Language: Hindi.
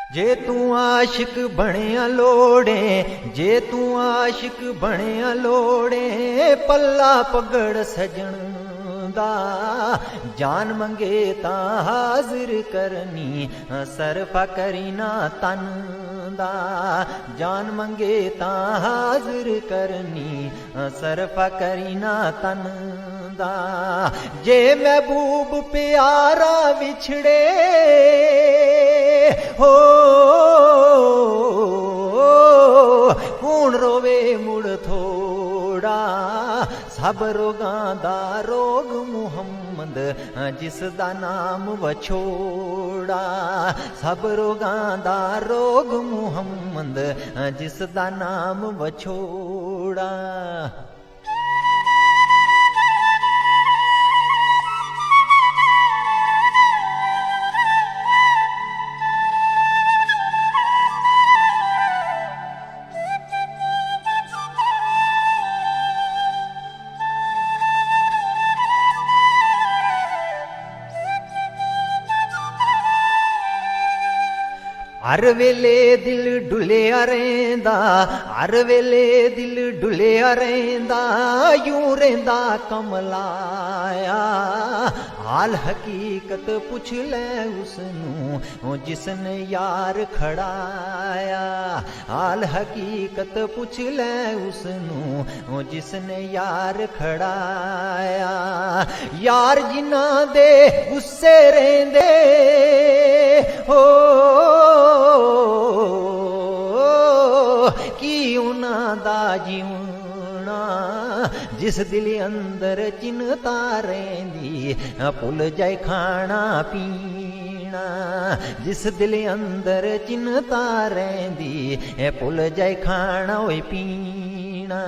जे तू आशिक बणिया लोड़े, जे तू आशिक बणिया लोड़े, पल्ला पगड़ सजण दा, जान मंगे ता हाजिर करनी, सरफा करी ना तन दा, जान मंगे ता हाजिर करनी, सरफा करी ना तन दा। जे महबूब प्यारा विछड़े हो, कौन रोवे मुड़ थोड़ा, सब रोगां दा रोग मुहम्मद, जिस दा नाम वछोड़ा, सब रोगां दा रोग मुहम्मद, जिस दा नाम वछोड़ा। हर वेले दिल डुलिया रहिंदा, हर वेले दिल डुलिया रहिंदा, यूं रहिंदा कमलाया। हाल हकीकत पुछ ले उसनू जिसने यार खड़ाया, हाल हकीकत पुछ ले उसनू जिसने यार खड़ाया। यार जिन्ना दे गुस्से रहिंदे हो, की उन्हां दा जीवना, जिस दिल अंदर चिंता रहिंदी, भुल जाए खाना पीना, जिस दिल अंदर चिंता रहिंदी, भुल जाए खाना ओए पीना।